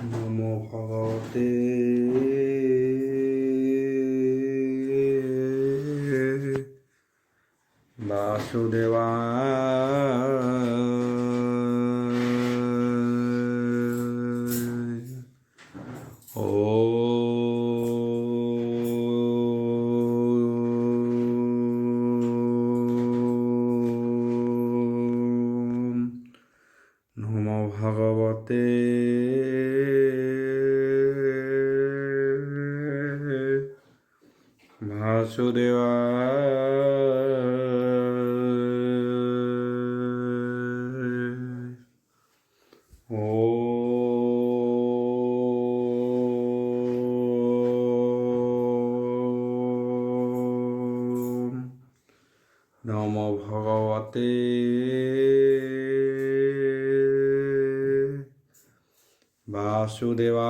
নমো ভগবতে বাসুদেবায়। নমো ভগবতে বাসুদেবায়। নমো ভগবতে বাসুদেবায়।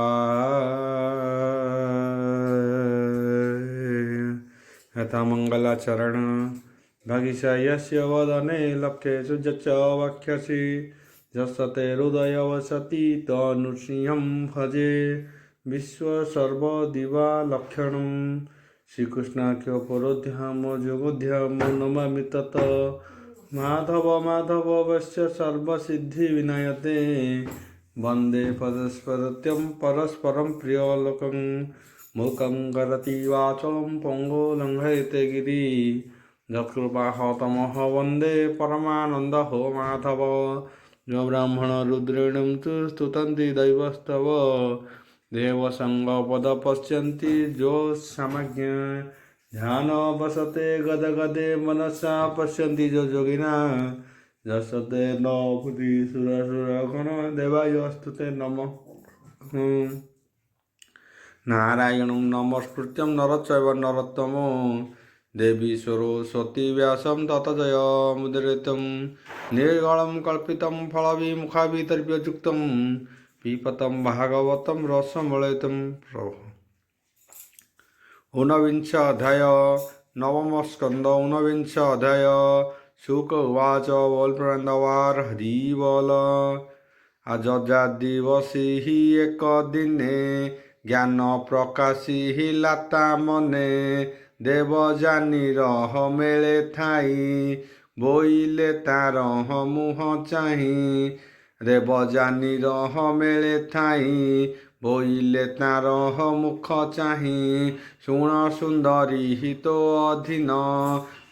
यथा मंगलाचरण भगिष्य यस्य वदने लक्ष्येषु यच्च वक्ष्यसि यस्ते हृदय वसति तनुसिंहं भजे विश्वसर्वदिवालक्षणं श्रीकृष्णाख्य परोध्याम जोगोध्याम नमामि तत् माधव माधव वश्य सर्वसिद्धिविनायते वन्दे परस्परत्यं परस्परं प्रियलोकं मूकं करोति वाचं पङ्गो लङ्घयते गिरि यत्कृपाहतमः वन्दे परमानन्दो माधव जो ब्राह्मण रुद्रेणं तु स्तुतन्ति दैवस्तव देवसङ्गपद पश्यन्ति जो समज्ञ ध्यान वसते गदगदे मनसा पश्यन्ति जो योगिना जसते न भूति सुरसुरगण देवायस्तुते नमः। नारायणं नमस्कृत्यं नरचैव नरोत्तमं देवी सरस्वती व्यासं ततो जयमुदीरयेत् निर्गलं कल्पितं फलविमुखाभितर्प्ययुक्तं पिबतं भागवतं रसमलयितं प्रभु। ऊनविंश अध्याय नवम स्कंद ऊनविंश अध्याय शुक उवाच बोलप्रणवार हरि बोल। अयोध्या दिवसी ही एक दिने ज्ञान प्रकाशी ही लाता मने देव जानी रह मेले थाई बोइले तार मुह चाही देव जानी रह मेले थाई बोइले तार मुख चाही शुण सुंदरी हितो अधीन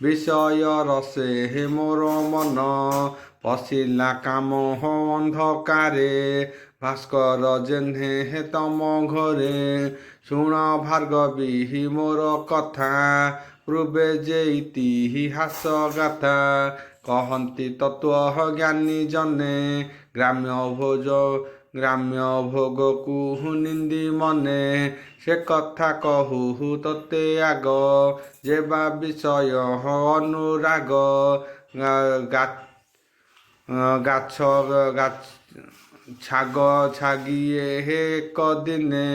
विषय रसे हे मोर मन पशिला काम अंधकारे भास्कर जेन्हे हे तम घरे शुण भार्गवी मोर कथा पूर्वे जे इतिहास गाथा कहन्ति तत्व ज्ञानी जने ग्राम्य भोग को निंदी मने से कथा कहू तते आग जेबा विषय अनुराग गाछ छाग छागिए हे कदिने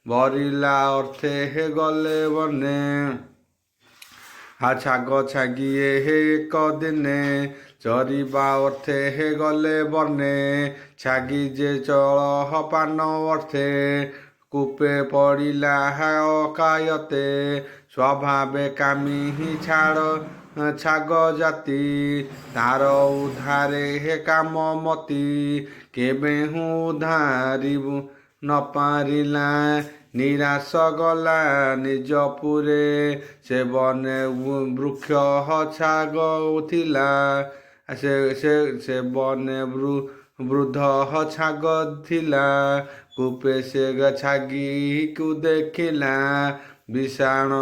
भरिला अर्थे हे गले बने छाग छागिए हे कदिने चरिबा अर्थे हे गले बने छागी जे चल पान अर्थे कूपे पड़िला अकायते स्वभावे कामी ही छाड़ छाग जाति तार उधारे हे काम मती केबे हूँ उधारिबु न पारिला निराश गला निज पुरे से बने वृक्ष छाग उथिला से बने वृद्ध छाग थिला कूपे से छागी को देखिला विषाण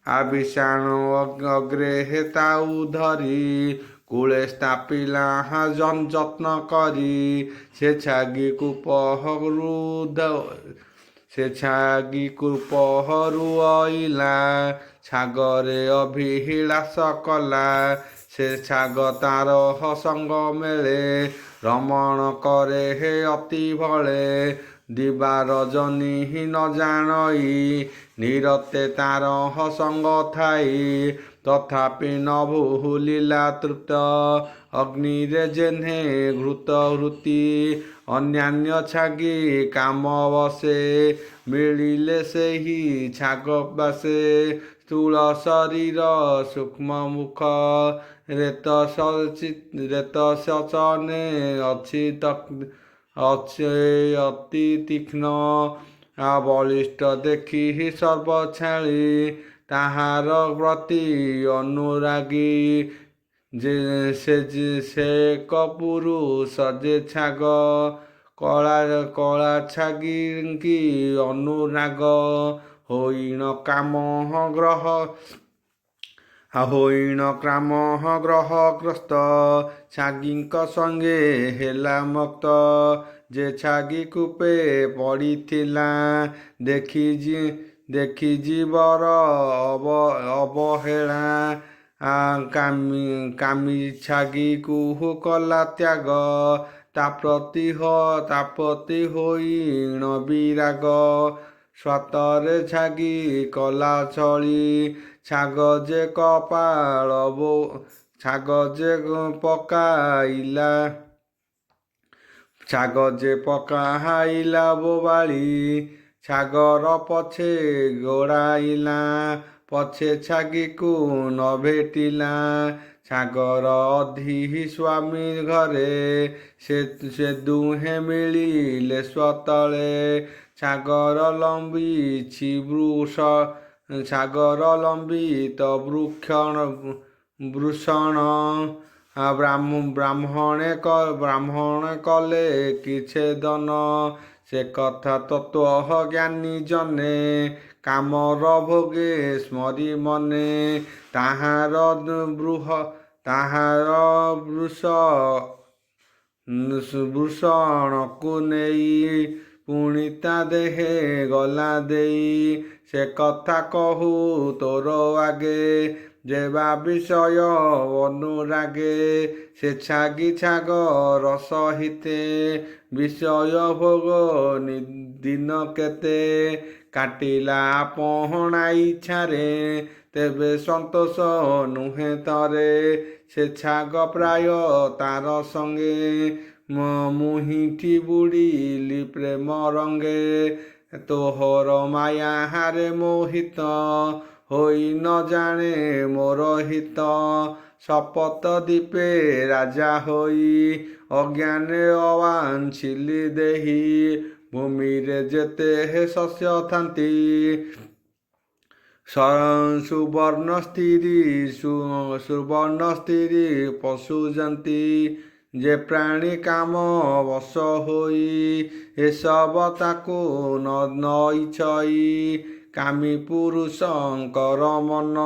आविषाण अग्रे हेताउ धरी कूले स्थापिला जत्न करी से छागी कूपहरू अइला छागरे अभिलाष कला से छाग तार संग मेले ରମଣ କରେ ହେ ଅତି ଭଳେ ଦିବା ରଜନୀ ନ ଜାଣଇ ନିରତେ ତାର ସଙ୍ଗ ଥାଇ ତଥାପି ନ ଭୁଲିଲା ତୃପ୍ତ ଅଗ୍ନିରେ ଜେହ୍ନେ ଘୃତ ହୃତି ଅନ୍ୟାନ୍ୟ ଛାଗି କାମ ବସେ ମିଳିଲେ ସେହି ଛାଗ ବାସେ ସ୍ଥୂଳ ଶରୀର ସୂକ୍ଷ୍ମ ମୁଖ ରେତ ସଚନେ ଅଛି ଅତି ତୀକ୍ଷ୍ଣ ବଳିଷ୍ଠ ଦେଖି ସର୍ବଛାଳି ତାହାର ପ୍ରତି ଅନୁରାଗୀ ସେ ପୁରୁଷ ଯେ ଛାଗ କଳା ଛାଗି ଅନୁରାଗ ହୋଇଣ କାମ ଗ୍ରହଗ୍ରସ୍ତ ଛାଗୀଙ୍କ ସଙ୍ଗେ ହେଲା ମକ୍ତ ଯେ ଛାଗି କୂପେ ପଡ଼ିଥିଲା ଦେଖି ଜୀବର ଅବହେଳା କାମି ଛାଗିକୁ କଲା ତ୍ୟାଗ ତାପ୍ରତି ହୋଇଣ ବିରାଗ ସ୍ୱାତରେ ଛାଗି କଲା ଛଳି ଛାଗ ଯେ ପକାଇଲା ବୋବାଳି ଛାଗର ପଛେ ଗୋଡ଼ାଇଲା ପଛେ ଛାଗିକୁ ନ ଭେଟିଲା ଛାଗର ଅଧି ସ୍ୱାମୀ ଘରେ ସେ ଦୁହେଁ ମିଳିଲେ ସ୍ୱତଳେ ଛାଗର ଲମ୍ବିତ ବୃଷଣ ବ୍ରାହ୍ମଣେ କଲେ କି ଛେଦନ ସେ କଥା ତତ୍ତ୍ୱ ଜ୍ଞାନୀ ଜନେ କାମର ଭୋଗେ ସ୍ମରି ମନେ ତାହାର ବୃଷଣକୁ ନେଇ ପୁଣି ତା ଦେହେ ଗଲା ଦେଇ ସେ କଥା କହୁ ତୋର ଆଗେ ଯେବା ବିଷୟ ଅନୁରାଗେ ସେ ଛାଗ ରସ ହିତେ ବିଷୟ ଭୋଗ ଦିନ କେତେ କାଟିଲା ଆପଣା ଇଚ୍ଛାରେ ତେବେ ସନ୍ତୋଷ ନୁହେଁ ତରେ ସେ ଛାଗ ପ୍ରାୟ ତାର ସଙ୍ଗେ ମୁହିଁଠି ବୁଡ଼ିଲି ପ୍ରେମ ରଙ୍ଗେ ତୋହର ମାୟା ହାରେ ମୋହିତ ହୋଇ ନ ଜାଣେ ମୋର ହିତ ଶପଥ ଦୀପେ ରାଜା ହୋଇ ଅଜ୍ଞାନେ ଅବାଞ୍ଛିଲି ଦେହି ଭୂମିରେ ଯେତେ ଶସ୍ୟ ଥାନ୍ତି ସୁବର୍ଣ୍ଣ ସ୍ତ୍ରୀ ପଶୁ ଯନ୍ତି ଯେ ପ୍ରାଣୀ କାମ ବଶ ହୋଇ ଏସବ ତାକୁ ନ ଇଚ୍ଛଇ କାମୀ ପୁରୁଷଙ୍କର ମନ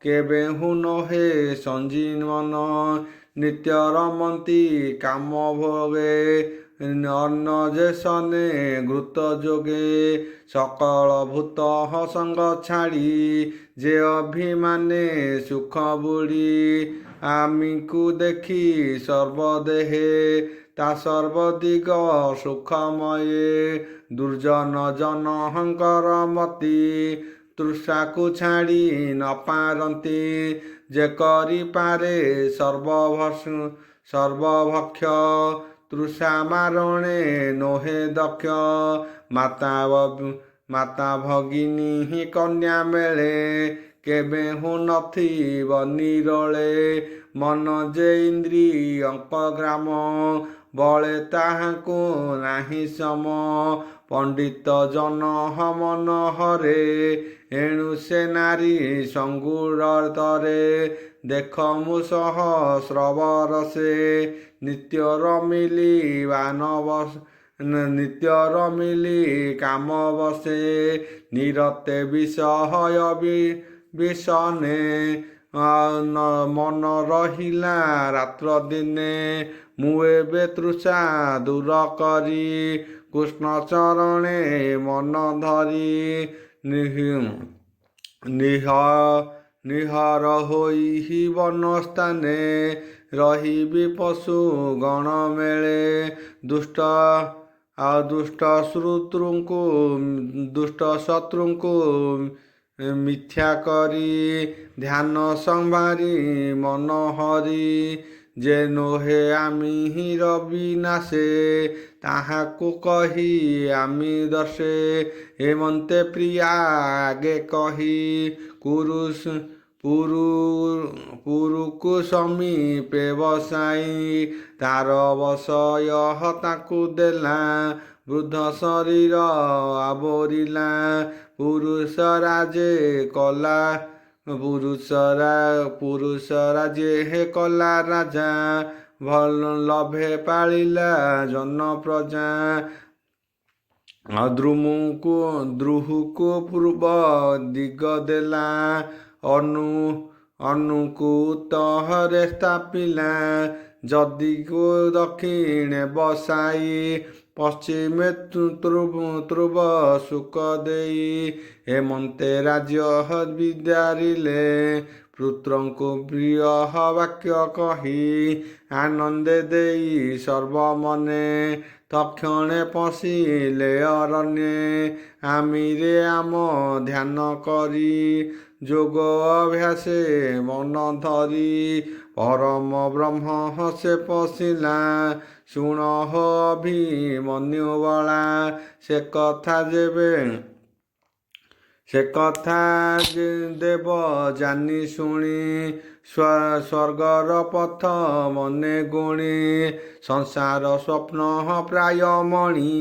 କେବେ ନହେ ସଞ୍ଜୀବନ ନିତ୍ୟ ରମନ୍ତି କାମ ଭୋଗେ ଅନ୍ନ ଯେ ସନେ ଘୃତ ଯୋଗେ ସକଳ ଭୂତ ସଙ୍ଗ ଛାଡ଼ି ଯେ ଅଭିମାନେ ସୁଖ ବୁଡ଼ି ଆମିକୁ ଦେଖି ସର୍ବଦେହେ ତା ସର୍ବଦିଗ ସୁଖମୟେ ଦୁର୍ଜନ ଜନଙ୍କର ମତି ତୃଷାକୁ ଛାଡ଼ି ନ ପାରନ୍ତି ଯେ କରିପାରେ ସର୍ବଭକ୍ଷ ତୃଷା ମାରଣେ ନୋହେ ଦକ୍ଷ ମାତା ଭଗିନୀ କନ୍ୟା ମେଳେ କେବେ ନଥିବ ନିରୋଳେ ମନ ଯେ ଇନ୍ଦ୍ରିୟଙ୍କ ଗ୍ରାମ ବଳେ ତାହାକୁ ନାହିଁ ସମ ପଣ୍ଡିତ ଜନ ମନ ହରେ ଏଣୁ ସେ ନାରୀ ସଙ୍ଗୁଳରେ ଦେଖ ମୁଁ ସହସ୍ର ବରଷେ ନିତ୍ୟ ରମିଲି କାମ ବସେ ନିରତେ ବିଷୟ ବିଷନେ ମନ ରହିଲା ରାତ୍ର ଦିନେ ମୁଁ ଏବେ ତୃଷା ଦୂର କରି କୃଷ୍ଣ ଚରଣେ ମନ ଧରି ନିହର ହୋଇ ବନସ୍ଥାନେ ରହିବି ପଶୁ ଗଣ ମେଳେ ଦୁଷ୍ଟ ଦୁଷ୍ଟ ଶତ୍ରୁଙ୍କୁ ମିଥ୍ୟା କରି ଧ୍ୟାନ ସମ୍ଭାରି ମନହରି ଯେ ନୋହେ ଆମି ରବିନାଶେ ତାହାକୁ କହି ଆମି ଦର୍ଶେ ହେମନ୍ତେ ପ୍ରିୟା ଆଗେ କହି ପୁରୁକୁ ସମୀପେ ବସାଇ ତାର ବସୟ ତାକୁ ଦେଲା ବୃଦ୍ଧ ଶରୀର ଆବୋରିଲା ପୁରୁଷ ରାଜେ କଲା ରାଜା ଭଲ ଲଭେ ପାଳିଲା ଜନ ପ୍ରଜା ଦ୍ରୁହୁକୁ ପୂର୍ବ ଦିଗ ଦେଲା ଅନୁକୂତରେ ସ୍ଥାପିଲା ଯଦିକୁ ଦକ୍ଷିଣେ ବସାଇ ପଶ୍ଚିମେ ତ୍ରୁବ ଶୁକ ଦେଇ ହେମନ୍ତେ ରାଜ୍ୟ ବିଦାରିଲେ ପୁତ୍ରଙ୍କୁ ପ୍ରିୟ ବାକ୍ୟ କହି ଆନନ୍ଦେ ଦେଇ ସର୍ବମନେ ତକ୍ଷଣେ ପଶିଲେ ଅରଣ୍ୟେ ଆମିରେ ଆମ ଧ୍ୟାନ କରି ଯୋଗ ଅଭ୍ୟାସେ ମନ ଧରି ପରମ ବ୍ରହ୍ମ ସେ ପଶିଲା ଶୁଣ ହୋ ଅଭିମନ୍ୟୁ ବଳା ସେ କଥା ଦେବ ଜାନି ଶୁଣି ସ୍ୱର୍ଗର ପଥ ମନେ ଗୁଣି ସଂସାର ସ୍ୱପ୍ନ ପ୍ରାୟ ମଣି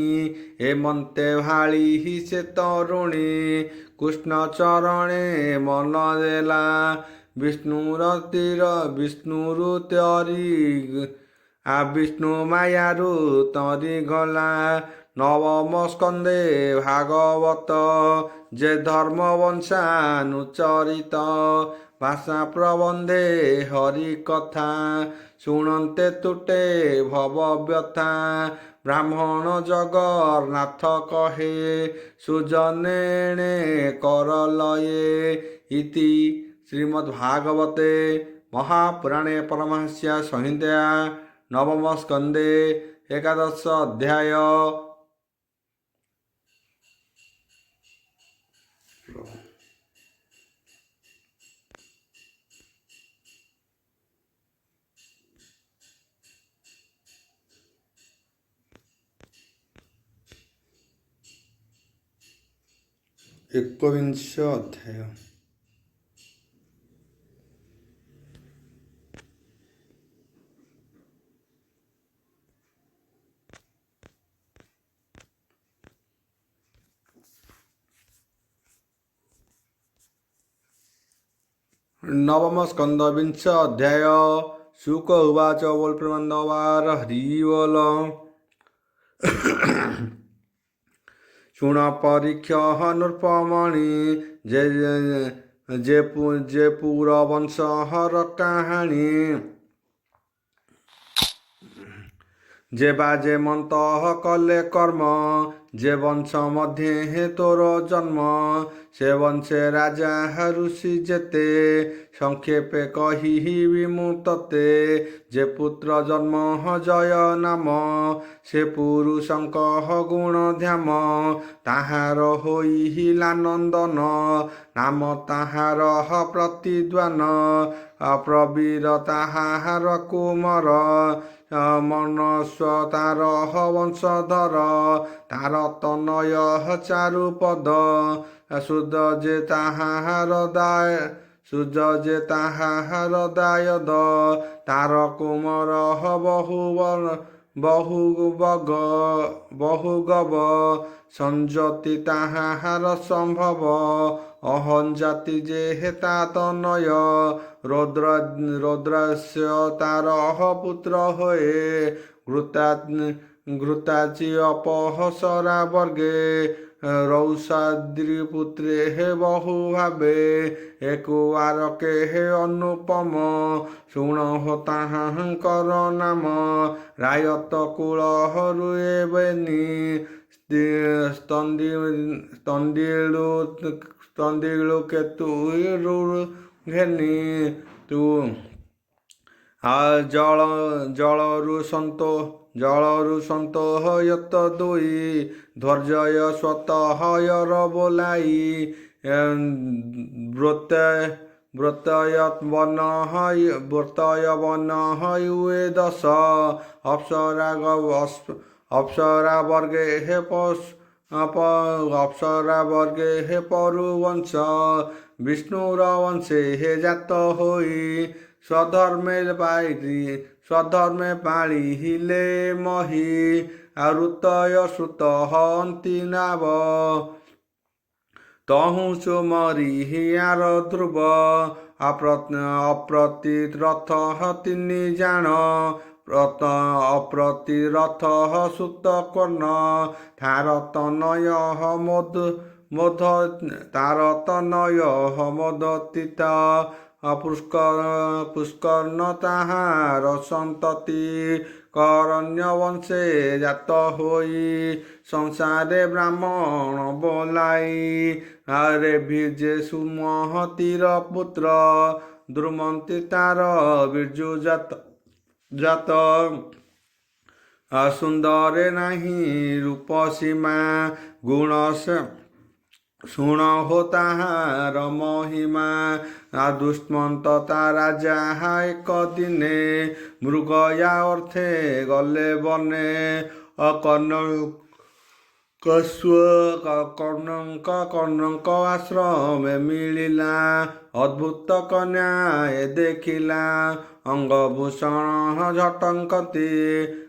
ହେମନ୍ତେ ଭାଳି ସେ ତରୁଣୀ କୃଷ୍ଣ ଚରଣେ ମନ ଦେଲା ବିଷ୍ଣୁ ମାୟାରୁ ତରି ଗଲା ନବମ ସ୍କନ୍ଧେ ଭାଗବତ ଯେ ଧର୍ମ ବଂଶାନୁଚରିତ ଭାଷା ପ୍ରବନ୍ଧେ ହରି କଥା ଶୁଣନ୍ତେ ତୁଟେ ଭବ ବ୍ୟଥା ବ୍ରାହ୍ମଣ ଜଗନ୍ନାଥ କହେ ସୁଜନେଣେ କର ଲୟେ ଇତି ଶ୍ରୀମଦ୍ଭାଗବତେ ମହାପୁରାଣେ ପରମହଂସ୍ୟା ସଂହିତା ନବମ ସ୍କନ୍ଧେ ଏକାଦଶ ଅଧ୍ୟାୟ। एकविंश अध्याय। नवम स्कंद विंश अध्याय। शुक उवाच बोल प्रबंधवार हरि बोल शुण परीक्ष नृपमणि जे पूरा वंश हर कहानी जे बाजे मत कले कर्म जे वंश मध्ये हे तोर जन्म से वंशे राजा ऋषि जेते संक्षेपे कहिबि मु तते जे पुत्र जन्म जय नाम से पुरुषंक गुण ध्याम ताहार होइला नंदन नाम ताहार प्रतिद्वान प्रवीर ताहार कुमार मनस्व तार वंशधर तार तनय चारुपद सुद जे ताहार दायद तार कुमार बहुगव संजति ताहार संभव अहं जाति जे हेता तनय रौद्रस्य तार पुत्र होए घृताचि अपहसरा वर्गे रौषाद्रिपुत्रे हे बहु भावे एकुवारके हे अनुपम शुण हो ताहांकर नाम रायत कुल हरुएबेनी स्तंदिलु केतु घेनी तू ଜଳରୁ ସନ୍ତୋଷ ୟତ ଦୁଇ ଧୈର୍ଯ୍ୟ ସ୍ୱତଃ ବୋଲାଇ ବ୍ରତୟ ବନ ୟୁଏ ଦଶ ଅପ୍ସରା ବର୍গে হে পরুবংশ বিষ্ণুর বংশে হে জাত হই স্বধর্মে পাଳିলে মহি ঋতয় শ্রুত হন্তি নাব তহু সুমরি হিয়ার ধ্রুব অপ্রতিরথ তিনি জাণ অপ্রতিরথ সুত কর্ণ তারতনয় মোদতিত পুষ্কর্ণ তাহার সন্ততি করণ্য বংশে জাত হই সংসারে ব্রাহ্মণ বলাই আরে বীর্যে সুমহতির পুত্র দ্রুমন্তী তার বীর্যু জাত সুন্দরে নাহি রূপ সীমা গুণ শুণ হো তাহার মহিমা দুষ্মন্ত তারা যাহা এক দিনে মৃগয়া অর্থে গলে বনে কর্ণଙ୍କ আশ্রমে মিଳିଲା অদ্ভুত কন্যা এ ଦେଖିଲା ଅଙ୍ଗଭୂଷଣ ଝଟଙ୍କନ୍ତି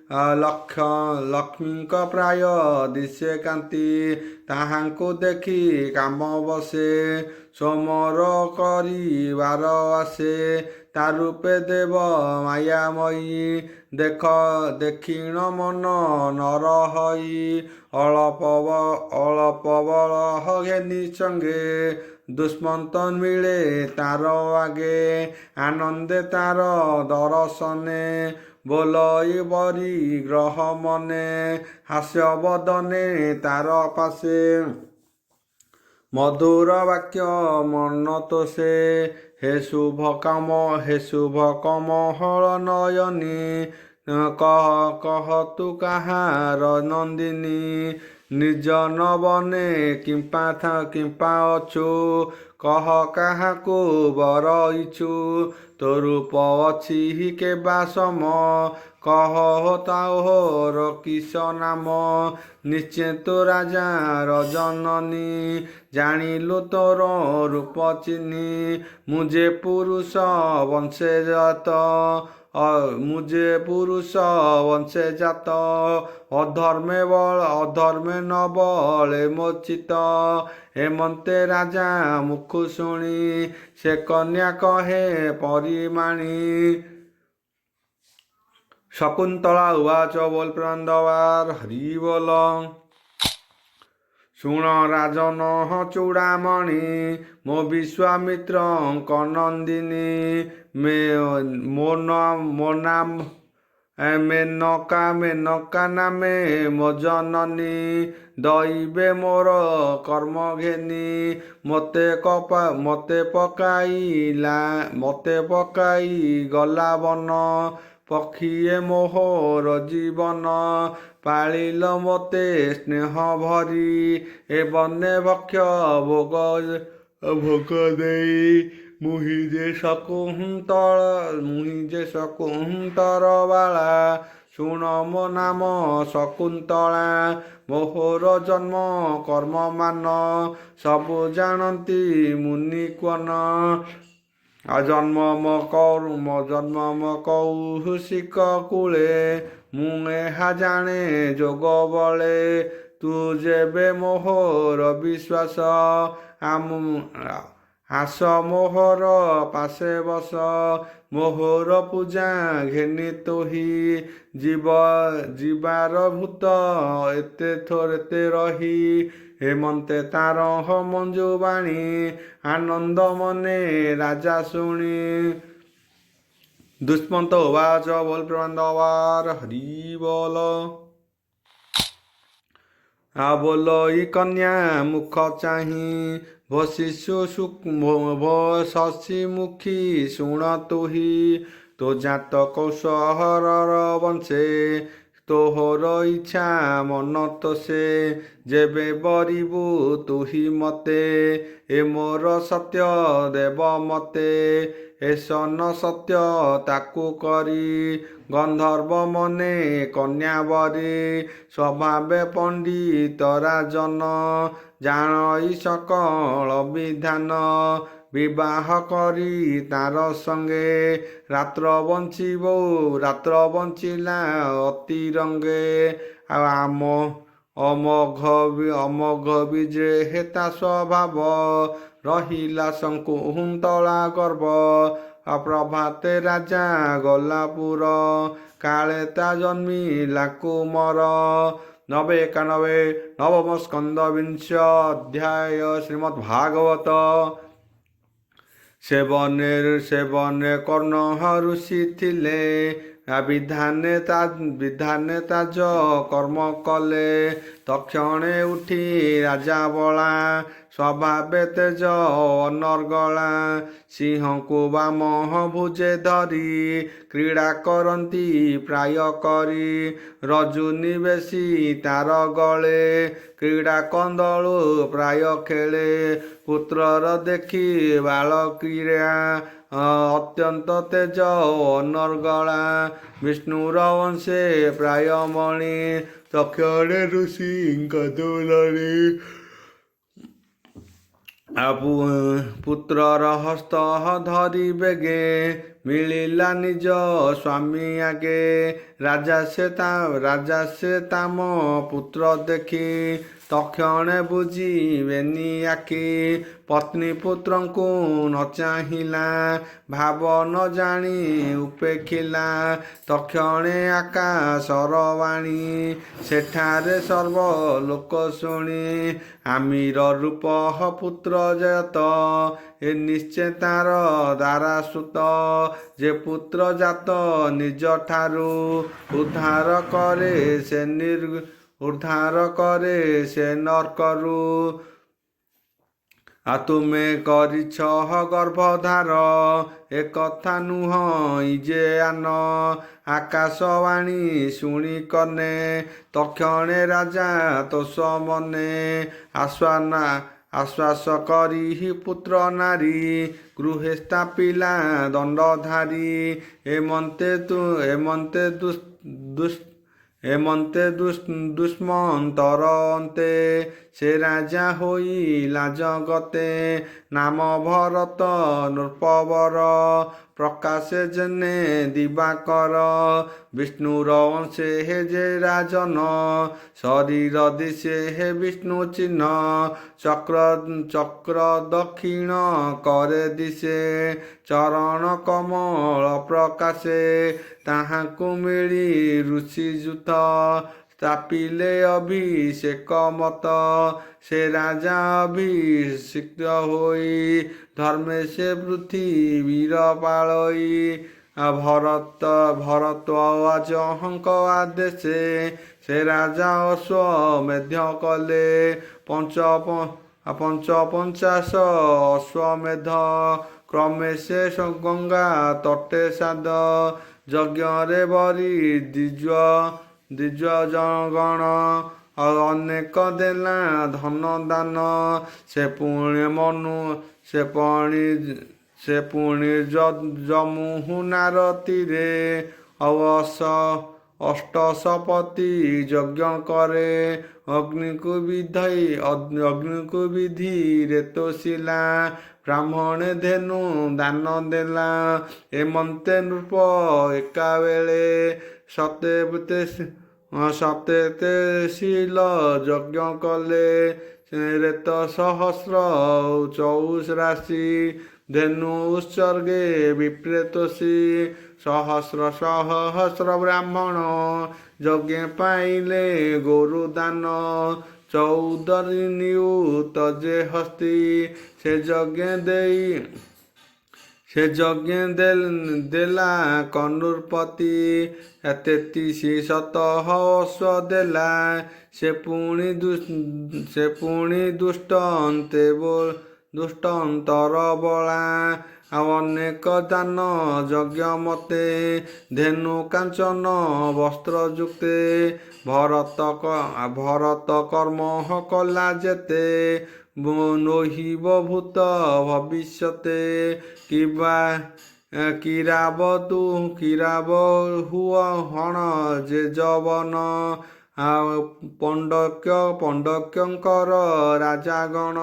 ଲକ୍ଷ୍ମୀଙ୍କ ପ୍ରାୟ ଦିଶେ କାନ୍ତି ତାହାଙ୍କୁ ଦେଖି କାମ ବସେ ସୋମର କରିବାର ଆସେ ତା ରୂପେ ଦେବ ମାୟାମୟୀ ଦେଖିଣ ମନ ନର ହଇ ଅଳପ ବଳ ଘେନି ସଙ୍ଗେ ଦୁଷ୍ମନ୍ତ ମିଳେ ତାର ଆଗେ ଆନନ୍ଦେ ତାର ଦର୍ଶନେ ବୋଲଇ ବରି ଗ୍ରହ ମନେ ହାସ୍ୟ ବଦନେ ତାର ପାଶେ ମଧୁର ବାକ୍ୟ ମନ ତୋଷେ হে শুভ কমহଳ নয়নী কহ তু কাହାର নন্দিনী ନିର୍ଜନ ବନେ କିମ୍ପା ଅଛୁ କହ କାହାକୁ ବର ଇଛୁ ତୋ ରୂପ ଅଛି କେବା ସମ କହ ତାହାର କିସ ନାମ ନିଶ୍ଚେ ତୋ ରାଜାର ଜନନୀ ଜାଣିଲୁ ତୋର ରୂପ ଚିହ୍ନି ମୁଁ ଯେ ପୁରୁଷ ବଂଶେ ଜାତ অধর্মে ন বলে মোচিত হেমন্তে রাজা মুখ শুনি সে কন্যা কহে পরিমাণী শকুন্তলা উবাচ বল প্রান্দবার হরি বল শুণ রাজন চূড়ামণি ମୋ ବିଶ୍ୱାମିତ୍ରଙ୍କ ନନ୍ଦିନୀ ମୋ ନାମ মেনকা নামে ମୋ ଜନନୀ ଦଇବେ ମୋର କର୍ମ ଘେନି ମତେ ପକାଇ ଗଲା ବନ ପକ୍ଷୀଏ ମୋହର ଜୀବନ ପାଳିଲ ମୋତେ ସ୍ନେହ ଭରି ଏ ବନେ ଭକ୍ଷ ଭୋଗ ଦେଇ ମୁହିଁ ଯେ ଶକୁନ୍ତର ବାଳା ଶୁଣ ମୋ ନାମ ଶକୁନ୍ତଳା ମୋହର ଜନ୍ମ କର୍ମମାନ ସବୁ ଜାଣନ୍ତି ମୁନି କ୍ୱନ ଜନ୍ମ ମୋ କୌଶିକ କୂଳେ ମୁଁ ଏହା ଜାଣେ ଯୋଗ ବଳେ ତୁ ଯେବେ ମୋହର ବିଶ୍ୱାସ ଆସ ମୋହର ପାଶେ ବସ ମୋହର ପୂଜା ଘେନି ତୋହି ଯିବାର ଭୂତ ଏତେ ରହି হেমন্তে তার মঞ্জু বাণী আনন্দ মনে রাজা শুনি দুষ্মন্ত উবাচ বল প্রবন্ধবার হরি বল বলই কন্যা মুখ চাহি ভো শিশু শশী মুখী শুণ তুহি ତୋ ଜାତ କୌଶହରର ବଂଶେ ତୋହର ଇଚ୍ଛା ମନ ତ ସେ ଯେବେ ବରିବୁ ତୁହି ମତେ ଏ ମୋର ସତ୍ୟ ଦେବ ମତେ ଏସନ ସତ୍ୟ ତାକୁ କରି ଗନ୍ଧର୍ବ ମନେ କନ୍ୟାବରୀ ସ୍ୱଭାବେ ପଣ୍ଡିତ ରାଜନ ଜାଣଇ ସକଳ ବିଧାନ ବିବାହ କରି ତାର ସଙ୍ଗେ ରାତ୍ର ବଞ୍ଚିବ ରାତ୍ର ବଞ୍ଚିଲା ଅତି ରଙ୍ଗେ ଆଉ ଅମୋଘ ବିଜେ ହେତା ସ୍ୱଭାବ ରହିଲା ଶଙ୍କୁନ୍ତଳା ଗର୍ବ ପ୍ରଭାତେ ରାଜା ଗଲାପୁର କାଳେ ତା ଜନ୍ମିଲା କୁମର। 91 ନବମ ସ୍କନ୍ଦ ବିଂଶ ଅଧ୍ୟାୟ ଶ୍ରୀମଦ୍ ଭାଗବତ। ସେବନେ କର୍ଣ୍ଣ ଋଷି ଥିଲେ ବିଧାନେ ତାଜ କର୍ମ କଲେ ତକ୍ଷଣେ ଉଠି ରାଜା ବଳା ସ୍ୱଭାବେ ତେଜ ଅନର୍ଗଳା ସିଂହଙ୍କୁ ବାମ ଭୁଜେ ଧରି କ୍ରୀଡ଼ା କରନ୍ତି ପ୍ରାୟ କରି ରଜୁନି ବେଶୀ ତାର ଗଳେ କ୍ରୀଡ଼ା କନ୍ଦଳୁ ପ୍ରାୟ ଖେଳେ ପୁତ୍ରର ଦେଖି ବାଳ କ୍ରୀଡ଼ା ଅତ୍ୟନ୍ତ ତେଜ ଅନର୍ଗଳା ବିଷ୍ଣୁର ବଂଶେ ପ୍ରାୟ ମଣି ତକ୍ଷଣେ ଋଷିଙ୍କ ଦୋଲରେ ପୁତ୍ରର ହସ୍ତ ଧରି ବେଗେ ମିଳିଲା ନିଜ ସ୍ୱାମୀ ଆଗେ ରାଜା ସେ ତାମ ପୁତ୍ର ଦେଖି ତକ୍ଷଣେ ବୁଝିବେନି ଆଖି ପତ୍ନୀ ପୁତ୍ରଙ୍କୁ ନ ଚାହିଁଲା ଭାବ ନ ଜାଣି ଉପେକ୍ଷିଲା ତକ୍ଷଣେ ଆକାଶର ବାଣୀ ସେଠାରେ ସର୍ବ ଲୋକ ଶୁଣି ଆମିର ରୂପ ପୁତ୍ର ଜୟତ ଏ ନିଶ୍ଚେ ତାର ଦାରାସୁତ ଯେ ପୁତ୍ର ଜାତ ନିଜ ଠାରୁ ଉଦ୍ଧାର କରେ ସେ ନର୍କରୁ ତୁମେ କରିଛ ଗର୍ଭଧାର ଏକଥା ନୁହଁ ଯେ ଆନ ଆକାଶବାଣୀ ଶୁଣି କନେ ତକ୍ଷଣେ ରାଜା ତୋଷ ମନେ ଆଶ୍ୱାସ କରି ପୁତ୍ର ନାରୀ ଗୃହେ ସ୍ଥାପିଲା ଦଣ୍ଡଧାରୀ ଏମନ୍ତେ ଦୁଷ୍ମନ୍ତର ଅନ୍ତେ ସେ ରାଜା ହୋଇଲା ଜଗତେ ନାମ ଭରତ ନୃପବର ପ୍ରକାଶେ ଜେନେ ଦିବାକର ବିଷ୍ଣୁର ଅଂଶେ ହେ ଯେ ରାଜନ ଶରୀର ଦିଶେ ହେ ବିଷ୍ଣୁ ଚିହ୍ନ ଚକ୍ର ଦକ୍ଷିଣ କରେ ଦିଶେ ଚରଣ କମଳ ପ୍ରକାଶେ ତାହାଙ୍କୁ ମିଳି ଋଷିଯୁତ ସ୍ଥାପିଲେ ଅଭିଷେକ ମତ ସେ ରାଜା ଅଭିଷିକ୍ତ ହୋଇ ଧର୍ମେ ସେ ପୃଥିବୀର ପାଳଇ ଭରତ ଆଜହଙ୍କ ଆଦେଶେ ସେ ରାଜା ଅଶ୍ୱମେଧ କଲେ 50 ଅଶ୍ୱମେଧ କ୍ରମେ ସେ ଗଙ୍ଗା ତଟେ ସାଦ ଯଜ୍ଞରେ ବରି ଦ୍ୱିଜ ଜଗଣ ଅନେକ ଦେଲା ଧନ ଦାନ ସେ ପୁଣି ଯମୁନାର ତୀରେ ଅଷ୍ଟଶପତି ଯଜ୍ଞ କରେ ଅଗ୍ନିକୁ ବିଧିରେ ତୋଷିଲା ବ୍ରାହ୍ମଣେ ଧେନୁ ଦାନ ଦେଲା ଏମନ୍ତେ ନୃପ ଏକାବେଳେ ସତେଶୀଲ ଯଜ୍ଞ କଲେ ରେତ ସହସ୍ର 64 ଧେନୁ ଉତ୍ସର୍ଗେ ବିପ୍ରେତୋଷୀ ସହସ୍ର ବ୍ରାହ୍ମଣ ଯଜ୍ଞ ପାଇଲେ ଗୋରୁ ଦାନ 14 ନିୟୁତ ଯେ ହସ୍ତି ସେ ଯଜ୍ଞ ଦେଲା କନୁର୍ପତି 33 ଶତଃ ଅଶ୍ଵ ଦେଲା ସେ ପୁଣି ଦୁଷ୍ଟନ୍ତର ବଳା ଆଉ ଅନେକ ଦାନ ଯଜ୍ଞ ମତେ ଧେନୁ କାଞ୍ଚନ ବସ୍ତ୍ର ଯୁକ୍ତେ ଭରତ କର୍ମ କଲା ଯେତେ ନୋହିବ ଭୂତ ଭବିଷ୍ୟତେ କିରାବ ହୁଅ ହଣ ଯେ ଯବନ ପଣ୍ଡକ୍ୟଙ୍କର ରାଜାଗଣ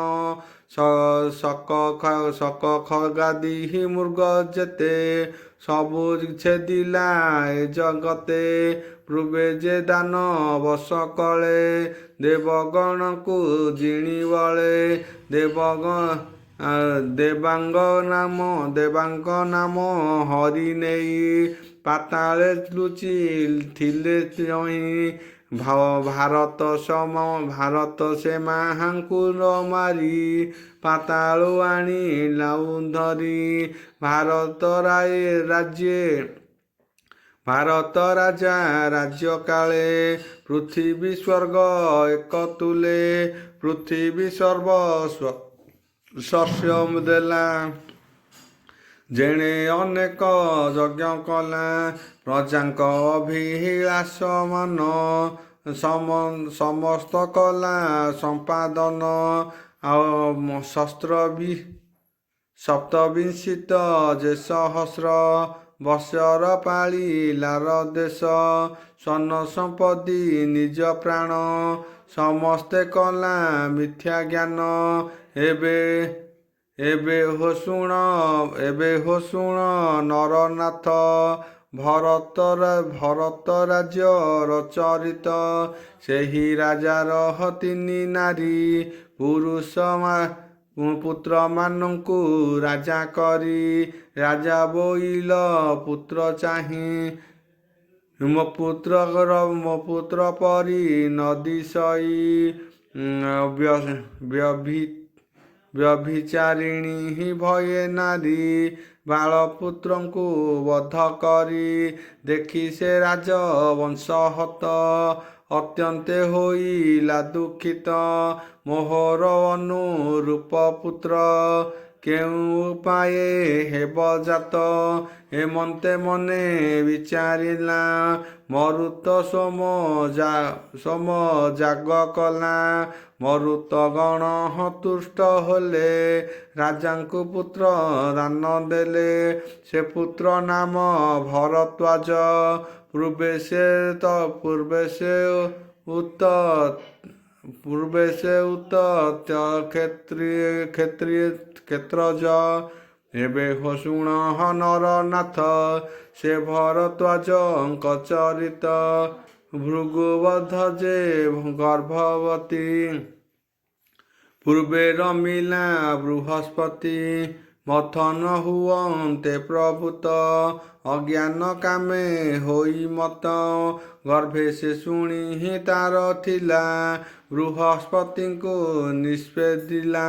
ଶକ ଖଗାଦି ମୃଗ ଯେତେ ସବୁ ଛେଦିଲା ଏ ଜଗତେ ପୂର୍ବେ ଯେ ଦାନ ବସ କଳେ ଦେବଗଣକୁ ଜିଣି ବଳେ ଦେବାଙ୍କ ନାମ ହରି ନେଇ ପାତାଳେ ଲୁଚି ଥିଲେ ଭାରତ ସେ ମାହାଙ୍କୁ ମାରି ପାତାଳୁ ଆଣି ଲାଉ ଧରି ଭାରତ ରାଜା ରାଜ୍ୟ କାଳେ ପୃଥିବୀ ସ୍ୱର୍ଗ ଏକ ତୁଲେ ପୃଥିବୀ ଶସ୍ୟ ଦେଲା ଯେଣେ ଅନେକ ଯଜ୍ଞ କଲା ପ୍ରଜାଙ୍କ ଅଭିଳାଷ ମାନ ସମସ୍ତ କଲା ସମ୍ପାଦନ ଆଉ ସପ୍ତବିଂଶିତ ଯେ ସହସ୍ର ବର୍ଷର ପାଳିଲାର ଦେଶ ସ୍ୱର୍ଣ୍ଣ ସମ୍ପତ୍ତି ନିଜ ପ୍ରାଣ ସମସ୍ତେ କଲା ମିଥ୍ୟା ଜ୍ଞାନ ଏବେ ହୋ ଶୁଣ ନରନାଥ ଭରତ ରାଜ୍ୟର ଚରିତ ସେହି ରାଜାର ତିନି ନାରୀ ପୁତ୍ରମାନଙ୍କୁ ରାଜା କରି ରାଜା ବୋଇଲ ପୁତ୍ର ଚାହିଁ ମୋ ପୁତ୍ର ପରି ନଦୀ ସଇ ବ୍ୟଭିଚାରିଣୀ ଭୟେ ନାରୀ ବାଳପୁତ୍ରଙ୍କୁ ବଧ କରି ଦେଖି ସେ ରାଜବଂଶ ହତ ଅତ୍ୟନ୍ତେ ହୋଇଲା ଦୁଃଖିତ ମୋହର ଅନୁରୂପ ପୁତ୍ର କେଉଁ ଉପାୟେ ହେବ ଜାତ ହେମନ୍ତେ ମନେ ବିଚାରିଲା ମରୁତ ସୋମ ଯାଗ କଲା ମରୁତ ଗଣ ତୁଷ୍ଟ ହେଲେ ରାଜାଙ୍କୁ ପୁତ୍ର ଦାନ ଦେଲେ ସେ ପୁତ୍ର ନାମ ଭରଦ୍ୱାଜ ପୂର୍ବେ ସେ ଉତ କ୍ଷେତ୍ରଜ ଏବେ ହୋ ଶୁଣ ନରନାଥ ସେ ଭରଦ୍ୱାଜଙ୍କ ଚରିତ ଭୃଗୁବଧ ଯେ ଗର୍ଭବତୀ ପୂର୍ବେ ରମିଲା ବୃହସ୍ପତି ମଥନ ହୁଅନ୍ତେ ପ୍ରଭୂତ ଅଜ୍ଞାନ କାମେ ହୋଇ ମତ ଗର୍ଭେ ସେ ଶୁଣି ତାର ଥିଲା ବୃହସ୍ପତିଙ୍କୁ ନିଷ୍ପେଦିଲା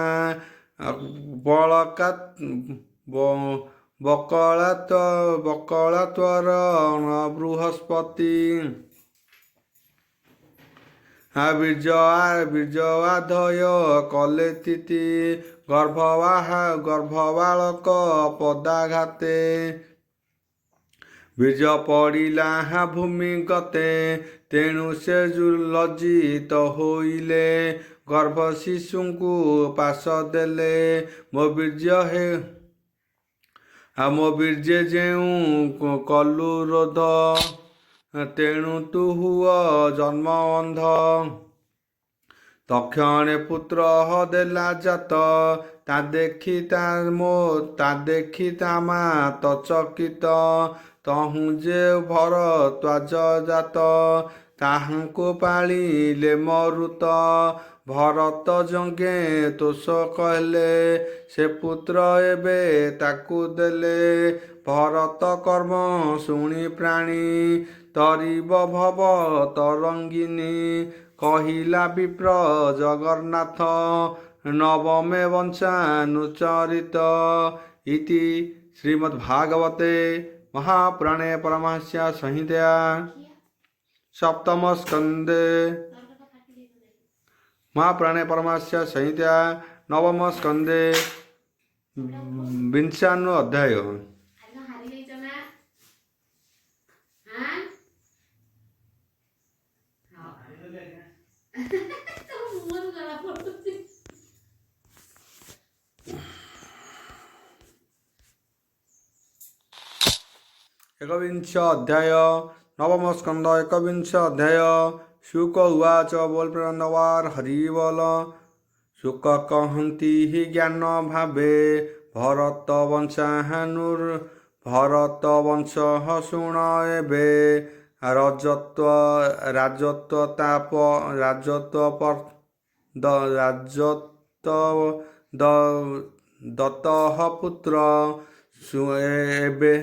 ବକଳାତ୍ୱର ବୃହସ୍ପତି ବୀର୍ଯ୍ୟଆଧୟ କଲେ ତିଥି ଗର୍ଭବାଳକ ପଦାଘାତେ ବୀର୍ଯ୍ୟ ପଡ଼ିଲା ଭୂମି ଗତେ ତେଣୁ ସେ ଲଜ୍ଜିତ ହୋଇଲେ ଗର୍ଭ ଶିଶୁଙ୍କୁ ପାଶ ଦେଲେ ମୋ ବୀର୍ଯ୍ୟ ଯେଉଁ କଲୁ ରୋଧ ତେଣୁ ତୁ ହୁଅ ଜନ୍ମ ଅନ୍ଧ ତକ୍ଷଣେ ପୁତ୍ର ଦେଲା ଜାତ ତା ଦେଖି ତା ମା ଚକିତ ତହୁଁ ଯେ ଭରଦ୍ୱାଜ ଜାତ ତାହାଙ୍କୁ ପାଳିଲେ ମରୁତ ଭରତ ଜଙ୍ଗେ ତୋଷ କହିଲେ ସେ ପୁତ୍ର ଏବେ ତାକୁ ଦେଲେ ଭରତ କର୍ମ ଶୁଣି ପ୍ରାଣୀ ତରିବ ଭବ ତରଙ୍ଗିନୀ କହିଲା ବିପ୍ର ଜଗନ୍ନାଥ ନବମେ ବଂଶାନୁଚରିତ ଇତି ଶ୍ରୀମଦ୍ଭାଗବତେ महापुराणे परमहंस्य संहिता सप्तम स्कंदे महापुराणे परमहंस्य संहिता नवम स्कंदे ବିଂଶାନୁ ଅଧ୍ୟାୟ। एकविंश अध्याय नवम स्कंद एकविंश अध्याय। शुक उवाच बोल प्रणवार हरि बोल। शुक कहन्ति हि ज्ञान भावे भरत वंश शुण एबे राजत्व दत्तः पुत्र एबे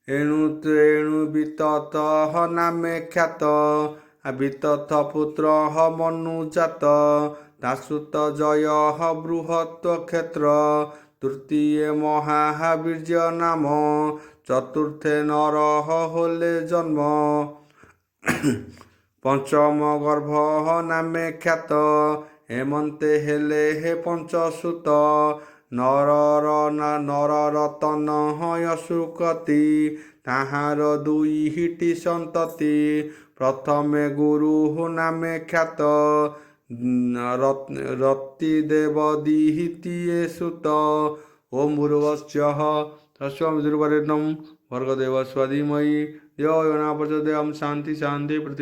एणु विततः नामे ख्यात वितथ पुत्र मनुजात दासुत जय बृहत् क्षेत्र तृतीय महावीर्य नाम चतुर्थे नर होले जन्म पंचम गर्भ नामे ख्यात हेमंते हेले हे पंचसुत नररतन यशुकति ताहार दुईहिटी सन्तति प्रथमे गुरु नामे ख्यात रतिदेव दिहितिये सुत ओम भूर्भुवस्सुः तत्सवितुर्वरेण्यं भर्गदेवस्य धीमहि धियो यो न प्रचोदयात् शान्ति शान्ति।